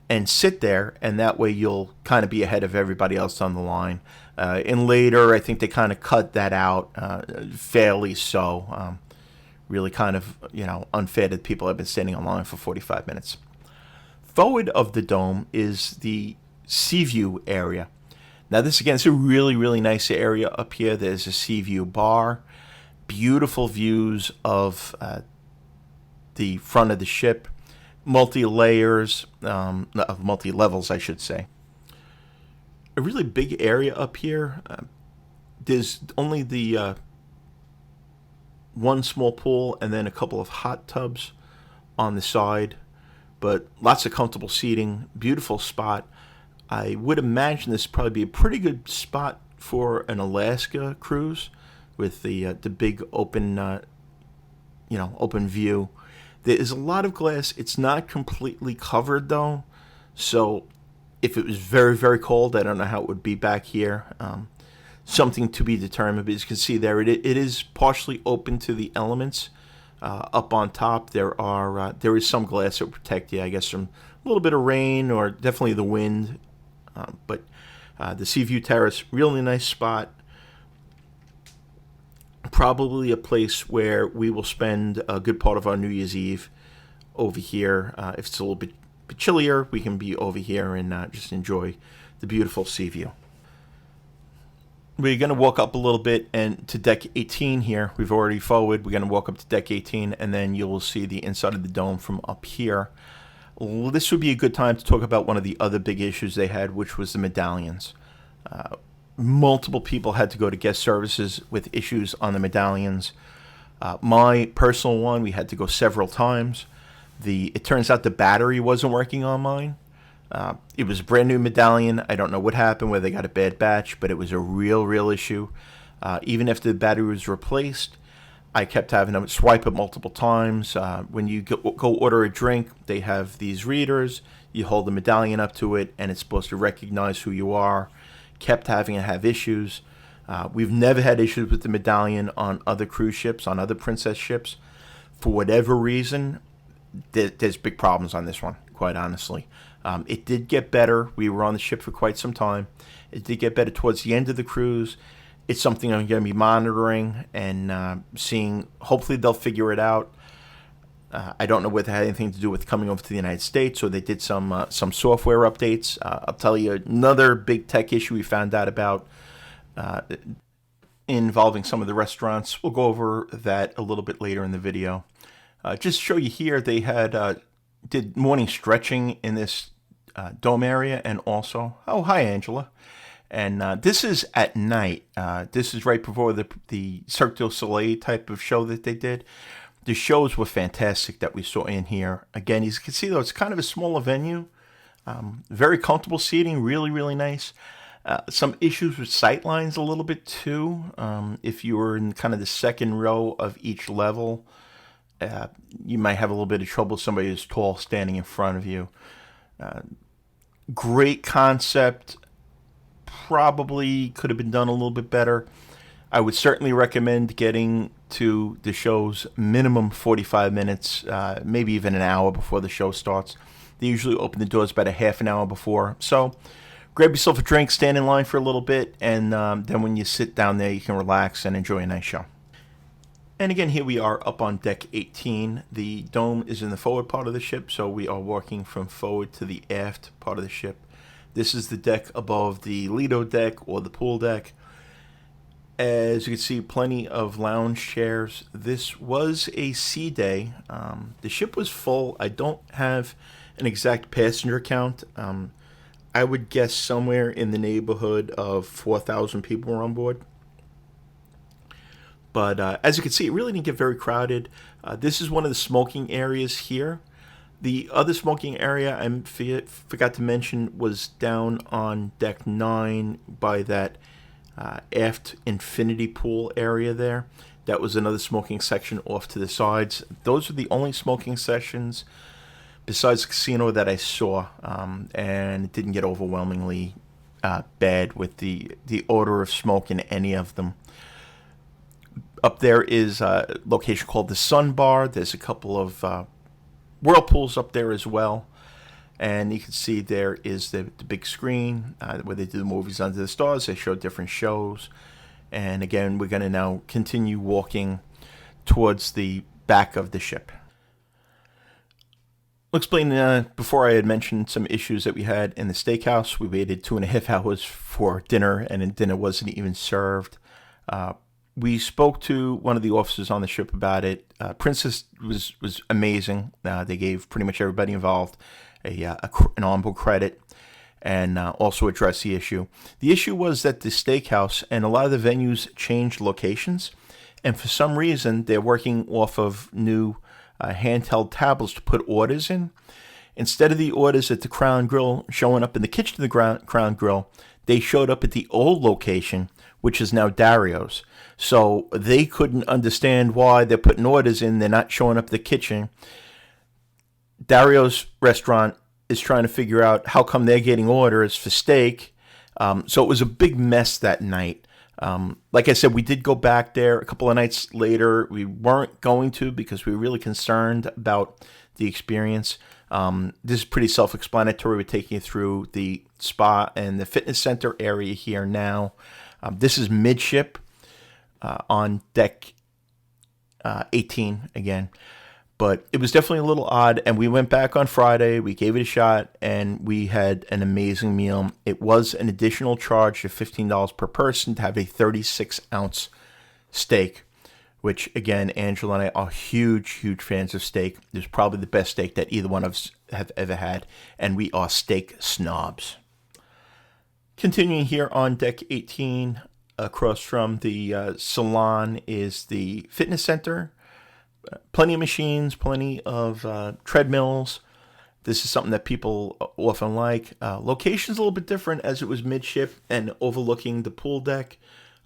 and sit there, and that way you'll kind of be ahead of everybody else on the line. And later, I think they kind of cut that out, fairly so. Really kind of, unfair that people have been standing in line for 45 minutes. Forward of the dome is the sea view area. Now this, again, is a really, really nice area up here. There's a sea view bar. Beautiful views of the front of the ship, multi-layers, of multi-levels, I should say. A really big area up here. There's only the one small pool and then a couple of hot tubs on the side, but lots of comfortable seating. Beautiful spot. I would imagine this would probably be a pretty good spot for an Alaska cruise with the big open open view. There is a lot of glass. It's not completely covered though, so if it was very, very cold, I don't know how it would be back here. Something to be determined, but as you can see there, it is partially open to the elements. Up on top, there is some glass that will protect you, I guess, from a little bit of rain or definitely the wind. But the Seaview Terrace, really nice spot. Probably a place where we will spend a good part of our New Year's Eve over here. If it's a little bit chillier, we can be over here and just enjoy the beautiful sea view. We're going to walk up a little bit and to deck 18 here. We've already forward. We're going to walk up to deck 18, and then you will see the inside of the dome from up here. This would be a good time to talk about one of the other big issues they had, which was the medallions. Multiple people had to go to guest services with issues on the medallions. My personal one, we had to go several times. It turns out the battery wasn't working on mine. It was a brand new medallion. I don't know what happened, whether they got a bad batch, but it was a real issue. Even after the battery was replaced, I kept having to swipe it multiple times. When you go order a drink, they have these readers. You hold the medallion up to it, and it's supposed to recognize who you are. Kept having to have issues. We've never had issues with the medallion on other cruise ships, on other Princess ships. For whatever reason, there's big problems on this one, quite honestly. It did get better. We were on the ship for quite some time. It did get better towards the end of the cruise. It's something I'm going to be monitoring and seeing. Hopefully they'll figure it out. I don't know whether it had anything to do with coming over to the United States or they did some software updates. I'll tell you another big tech issue we found out about involving some of the restaurants. We'll go over that a little bit later in the video. Just to show you here, they did morning stretching in this dome area, and also, oh, hi, Angela. And this is at night. This is right before the Cirque du Soleil type of show that they did. The shows were fantastic that we saw in here. Again, as you can see, though, it's kind of a smaller venue. Very comfortable seating, really nice. Some issues with sight lines a little bit, too. If you were in kind of the second row of each level, you might have a little bit of trouble with somebody who's tall standing in front of you. Great concept. Probably could have been done a little bit better. I would certainly recommend getting to the shows minimum 45 minutes, maybe even an hour before the show starts. They usually open the doors about a half an hour before. So grab yourself a drink, stand in line for a little bit, and then when you sit down there, you can relax and enjoy a nice show. And again, here we are up on deck 18. The dome is in the forward part of the ship, so we are walking from forward to the aft part of the ship. This is the deck above the Lido deck or the pool deck. As you can see, plenty of lounge chairs. This was a sea day. The ship was full. I don't have an exact passenger count. I would guess somewhere in the neighborhood of 4,000 people were on board. But as you can see, it really didn't get very crowded. This is one of the smoking areas here. The other smoking area I forgot to mention was down on deck 9 by that aft infinity pool area there. That was another smoking section off to the sides. Those are the only smoking sections besides the casino that I saw, and it didn't get overwhelmingly bad with the odor of smoke in any of them. Up there is a location called the Sun Bar. There's a couple of whirlpools up there as well. And you can see there is the big screen where they do the movies Under the Stars. They show different shows. And again, we're going to now continue walking towards the back of the ship. I'll explain, before I had mentioned some issues that we had in the Steakhouse. We waited 2.5 hours for dinner, and dinner wasn't even served. We spoke to one of the officers on the ship about it. Princess was amazing. They gave pretty much everybody involved an onboard credit, and also addressed the issue. The issue was that the Steakhouse and a lot of the venues changed locations, and for some reason they're working off of new handheld tablets to put orders in. Instead of the orders at the Crown Grill showing up in the kitchen of the Crown Grill, they showed up at the old location, which is now Dario's. So they couldn't understand why they're putting orders in. They're not showing up at the kitchen. Dario's restaurant is trying to figure out how come they're getting orders for steak. So it was a big mess that night. Like I said, we did go back there a couple of nights later. We weren't going to because we were really concerned about the experience. This is pretty self-explanatory. We're taking you through the spa and the fitness center area here now. This is midship on deck 18 again. But it was definitely a little odd, and we went back on Friday, we gave it a shot, and we had an amazing meal. It was an additional charge of $15 per person to have a 36-ounce steak, which, again, Angela and I are huge fans of steak. It's probably the best steak that either one of us have ever had, and we are steak snobs. Continuing here on deck 18, across from the salon is the fitness center. Plenty of machines, plenty of treadmills. This is something that people often like. Location's a little bit different as it was midship and overlooking the pool deck.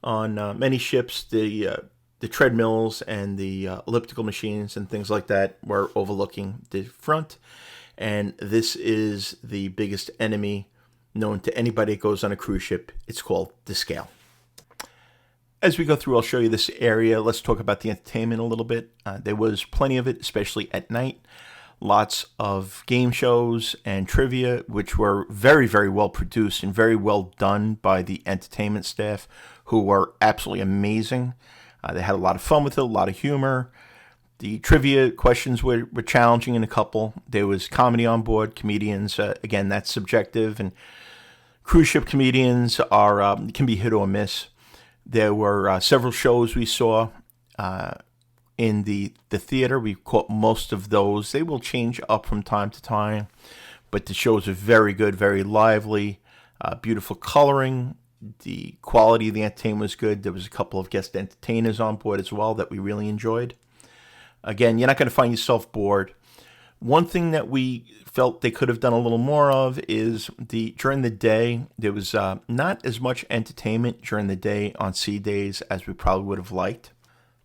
On many ships, the treadmills and the elliptical machines and things like that were overlooking the front. And this is the biggest enemy known to anybody that goes on a cruise ship. It's called the scale. As we go through, I'll show you this area. Let's talk about the entertainment a little bit. There was plenty of it, especially at night. Lots of game shows and trivia, which were very, very well produced and very well done by the entertainment staff, who were absolutely amazing. They had a lot of fun with it, a lot of humor. The trivia questions were challenging in a couple. There was comedy on board, comedians. Again, that's subjective, and cruise ship comedians are can be hit or miss. There were several shows we saw in the theater. We caught most of those. They will change up from time to time, but the shows are very good, very lively, beautiful coloring. The quality of the entertainment was good. There was a couple of guest entertainers on board as well that we really enjoyed. Again, you're not going to find yourself bored. One thing that we felt they could have done a little more of is during the day, there was not as much entertainment during the day on sea days as we probably would have liked.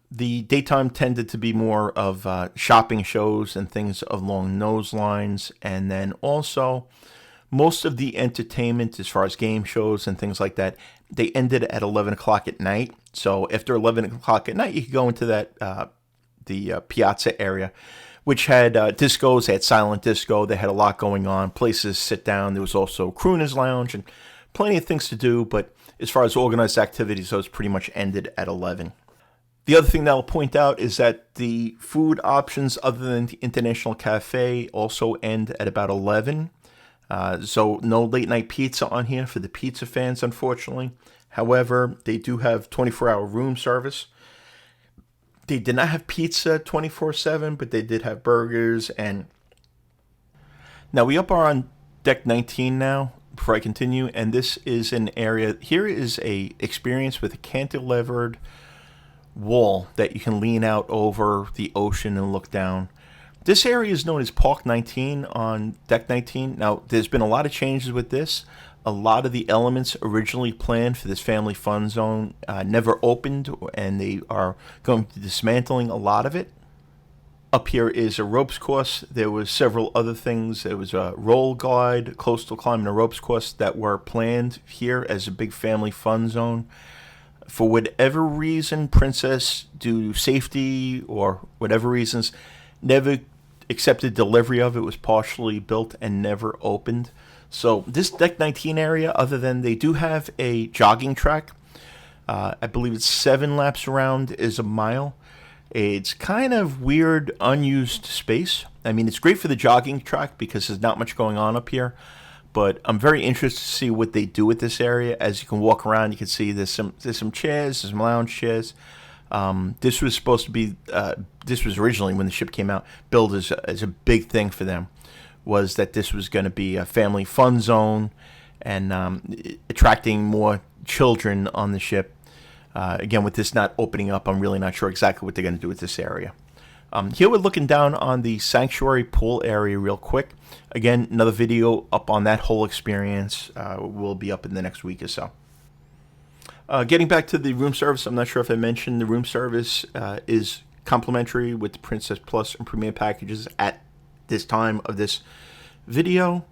The daytime tended to be more of shopping shows and things along those lines. And then also, most of the entertainment as far as game shows and things like that, they ended at 11 o'clock at night. So after 11 o'clock at night, you could go into the Piaza area, which had discos. They had silent disco. They had a lot going on, places to sit down. There was also Crooner's Lounge and plenty of things to do. But as far as organized activities, those pretty much ended at 11. The other thing that I'll point out is that the food options other than the International Cafe also end at about 11. So no late night pizza on here for the pizza fans, unfortunately. However, they do have 24-hour room service. They did not have pizza 24/7, but they did have burgers. And now we are on deck 19 now, before I continue. And this is an area, here is a experience with a cantilevered wall that you can lean out over the ocean and look down. This area is known as Park 19 on deck 19. Now, there's been a lot of changes with this. A lot of the elements originally planned for this family fun zone never opened, and they are going to be dismantling a lot of it. Up here is a ropes course. There was several other things. There was a roll glide, coastal climbing, a ropes course that were planned here as a big family fun zone. For whatever reason, Princess, due to safety or whatever reasons, never accepted delivery of it. Was partially built and never opened. So this deck 19 area, other than they do have a jogging track, I believe it's 7 laps around is a mile. It's kind of weird, unused space. I mean, it's great for the jogging track because there's not much going on up here. but I'm very interested to see what they do with this area. As you can walk around, you can see there's some chairs, there's some lounge chairs. This was supposed to be, this was originally, when the ship came out, billed as a big thing for them, was that this was going to be a family fun zone and attracting more children on the ship. Again, with this not opening up, I'm really not sure exactly what they're going to do with this area. Here we're looking down on the sanctuary pool area real quick. Again, another video up on that whole experience will be up in the next week or so. Getting back to the room service, I'm not sure if I mentioned the room service is complimentary with the Princess Plus and Premier packages at this time of this video.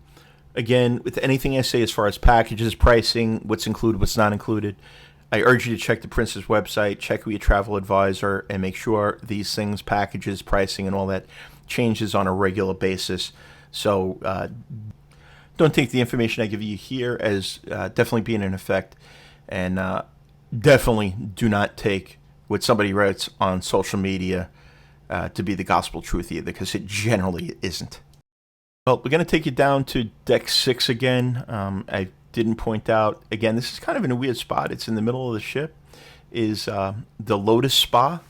Again, with anything I say as far as packages, pricing, what's included, what's not included, I urge you to check the Princess website, check with your travel advisor, and make sure these things, packages, pricing, and all that changes on a regular basis. So don't take the information I give you here as definitely being in effect, and definitely do not take what somebody writes on social media to be the gospel truth either, because it generally isn't. Well, we're going to take you down to deck 6 again. I didn't point out, again, this is kind of in a weird spot. It's in the middle of the ship, is the Lotus Bar.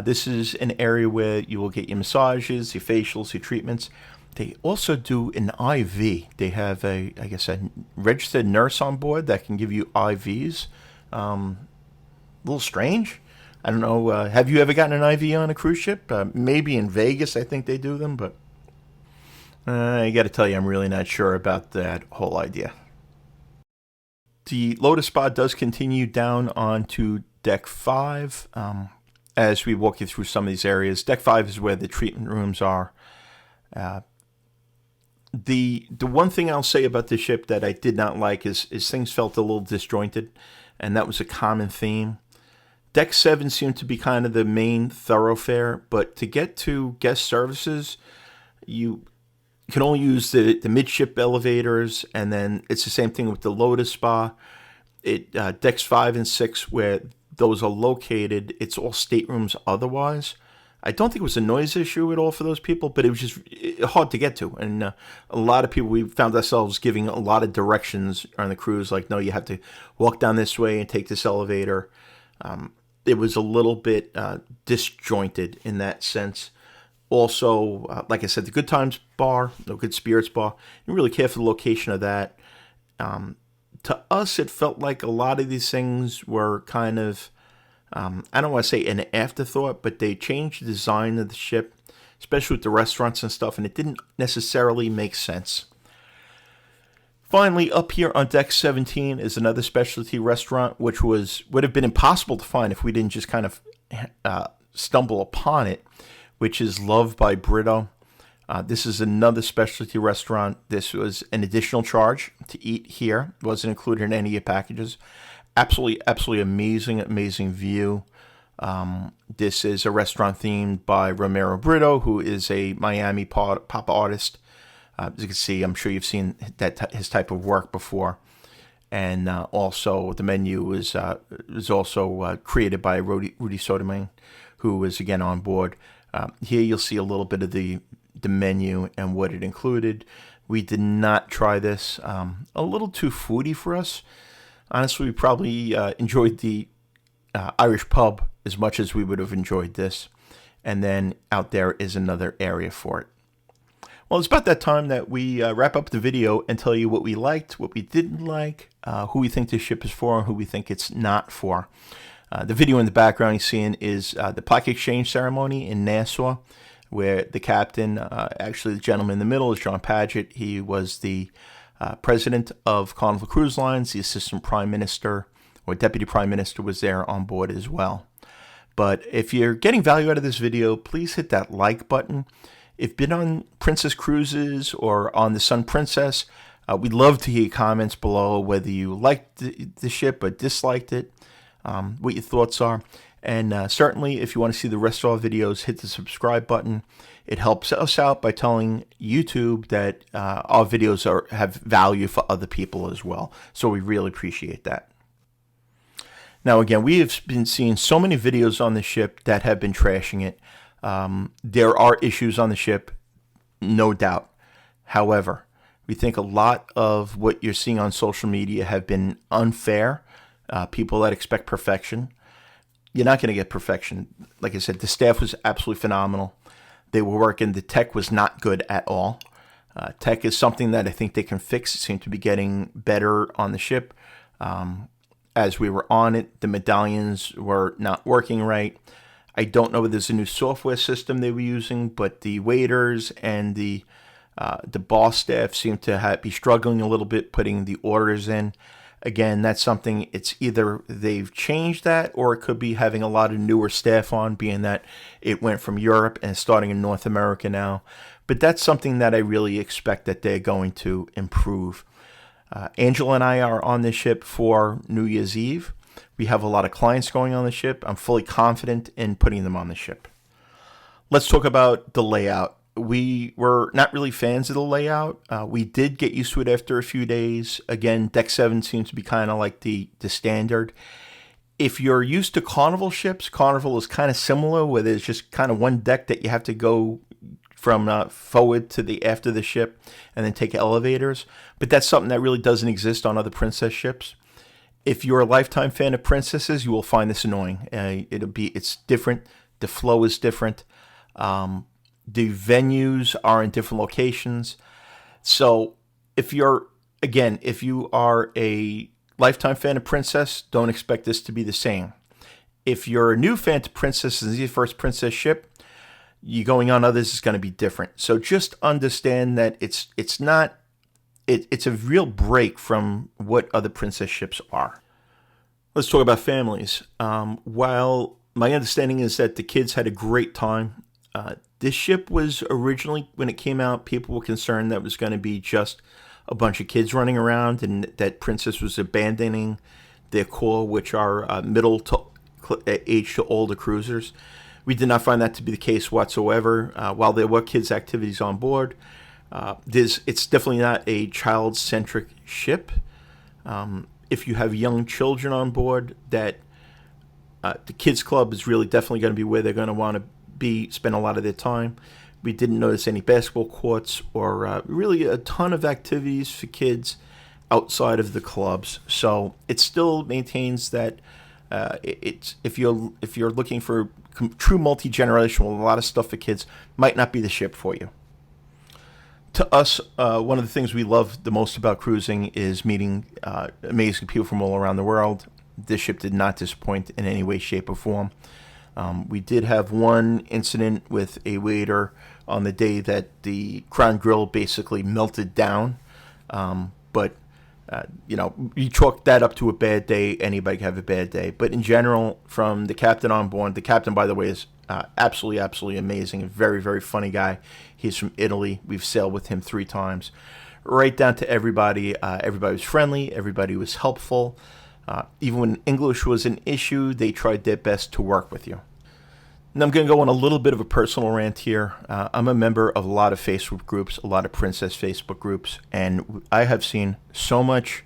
This is an area where you will get your massages, your facials, your treatments. They also do an IV. They have I guess a registered nurse on board that can give you IVs. A little strange. I don't know. Have you ever gotten an IV on a cruise ship? Maybe in Vegas, I think they do them, but I got to tell you, I'm really not sure about that whole idea. The Lotus Bar does continue down onto deck 5 as we walk you through some of these areas. Deck 5 is where the treatment rooms are. The one thing I'll say about this ship that I did not like is things felt a little disjointed, and that was a common theme. Deck 7 seemed to be kind of the main thoroughfare, but to get to guest services, you can only use the midship elevators, and then it's the same thing with the Lotus Bar. Decks 5 and 6, where those are located, it's all staterooms otherwise. I don't think it was a noise issue at all for those people, but it was just hard to get to. And a lot of people, we found ourselves giving a lot of directions on the cruise, like, no, you have to walk down this way and take this elevator. It was a little bit disjointed in that sense. Also, like I said, the Good Times Bar, the Good Spirits Bar, you really care for the location of that. To us, it felt like a lot of these things were kind of, I don't want to say an afterthought, but they changed the design of the ship, especially with the restaurants and stuff, and it didn't necessarily make sense. Finally, up here on deck 17 is another specialty restaurant, which would have been impossible to find if we didn't just kind of stumble upon it, which is Love by Brito. This is another specialty restaurant. This was an additional charge to eat here. It wasn't included in any of your packages. Absolutely amazing view. This is a restaurant themed by Romero Brito, who is a Miami pop artist. As you can see, I'm sure you've seen his type of work before. And also the menu was also created by Rudy Sotomayor, who is again on board. Here you'll see a little bit of the menu and what it included. We did not try this. A little too foodie for us. Honestly, we probably enjoyed the Irish pub as much as we would have enjoyed this. And then out there is another area for it. Well, it's about that time that we wrap up the video and tell you what we liked, what we didn't like, who we think this ship is for, and who we think it's not for. The video in the background you're seeing is the Plaque exchange ceremony in Nassau, where the captain, actually the gentleman in the middle is John Paget. He was the president of Carnival Cruise Lines. The assistant prime minister or deputy prime minister was there on board as well. But if you're getting value out of this video, please hit that like button. If you've been on Princess Cruises or on the Sun Princess, we'd love to hear your comments below, whether you liked the ship or disliked it, what your thoughts are. And certainly, if you want to see the rest of our videos, hit the subscribe button. It helps us out by telling YouTube that our videos have value for other people as well. So we really appreciate that. Now, again, we have been seeing so many videos on the ship that have been trashing it. There are issues on the ship, no doubt. However, We think a lot of what you're seeing on social media have been unfair. People that expect perfection. You're not going to get perfection. Like I said, the staff was absolutely phenomenal. They were working. The tech was not good at all. Tech is something that I think they can fix. It seemed to be getting better on the ship. As we were on it, the medallions were not working right. I don't know whether there's a new software system they were using, but the waiters and the bar staff seem to be struggling a little bit putting the orders in. Again, that's something, it's either they've changed that or it could be having a lot of newer staff on, being that it went from Europe and starting in North America now. But that's something that I really expect that they're going to improve. Angela and I are on the ship for New Year's Eve. We have a lot of clients going on the ship. I'm fully confident in putting them on the ship. Let's talk about the layout. We were not really fans of the layout. We did get used to it after a few days. Again, Deck 7 seems to be kind of like the standard. If you're used to Carnival ships, Carnival is kind of similar, where there's just kind of one deck that you have to go from forward to the after the ship and then take elevators. But that's something that really doesn't exist on other Princess ships. If you're a lifetime fan of Princesses, you will find this annoying. It's different. The flow is different. The venues are in different locations. So if you are a lifetime fan of Princess, don't expect this to be the same. If you're a new fan to Princess and this is your first Princess ship, you going on others is going to be different. So just understand that it's a real break from what other Princess ships are. Let's talk about families. While my understanding is that the kids had a great time, this ship was originally, when it came out, people were concerned that it was going to be just a bunch of kids running around and that Princess was abandoning their core, which are middle to age to older cruisers. We did not find that to be the case whatsoever. While there were kids' activities on board, it's definitely not a child-centric ship. If you have young children on board, that the kids' club is really definitely going to be where they're going to want to spend a lot of their time. We didn't notice any basketball courts or really a ton of activities for kids outside of the clubs. So it still maintains that if you're looking for true multi-generational, a lot of stuff for kids, might not be the ship for you. To us, one of the things we love the most about cruising is meeting amazing people from all around the world. This ship did not disappoint in any way, shape, or form. We did have one incident with a waiter on the day that the Crown Grill basically melted down. But you chalk that up to a bad day. Anybody can have a bad day. But in general, from the captain on board, the captain, by the way, is absolutely, absolutely amazing. A very, very funny guy. He's from Italy. We've sailed with him 3 times. Right down to everybody. Everybody was friendly. Everybody was helpful. Even when English was an issue, they tried their best to work with you. And I'm going to go on a little bit of a personal rant here. I'm a member of a lot of Facebook groups, a lot of Princess Facebook groups, and I have seen so much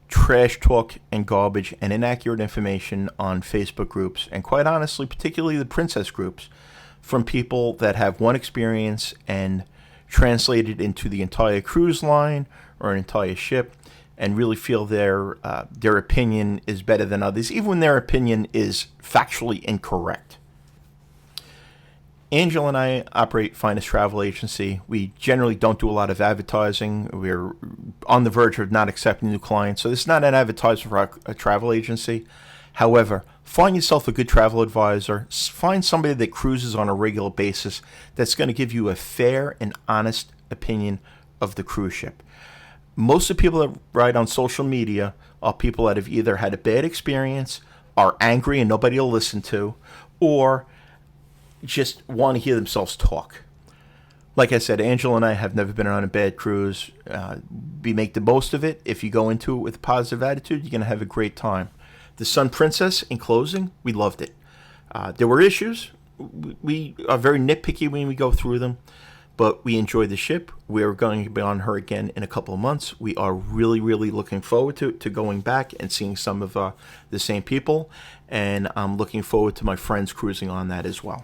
trash talk and garbage and inaccurate information on Facebook groups, and quite honestly, particularly the Princess groups, from people that have one experience and translate it into the entire cruise line or an entire ship, and really feel their opinion is better than others, even when their opinion is factually incorrect. Angela and I operate Finest Travel Agency. We generally don't do a lot of advertising. We're on the verge of not accepting new clients, so this is not an advertisement for a travel agency. However, find yourself a good travel advisor. Find somebody that cruises on a regular basis that's going to give you a fair and honest opinion of the cruise ship. Most of the people that write on social media are people that have either had a bad experience, are angry and nobody will listen to, or just want to hear themselves talk. Like I said, Angela and I have never been on a bad cruise. We make the most of it. If you go into it with a positive attitude, you're going to have a great time. The Sun Princess, in closing, we loved it. There were issues. We are very nitpicky when we go through them, but we enjoy the ship. We're going to be on her again in a couple of months. We are really, really looking forward to going back and seeing some of the same people, and I'm looking forward to my friends cruising on that as well.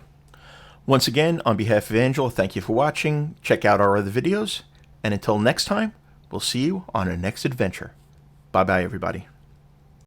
Once again, on behalf of Angela, thank you for watching. Check out our other videos, And until next time, we'll see you on our next adventure. Bye-bye, everybody.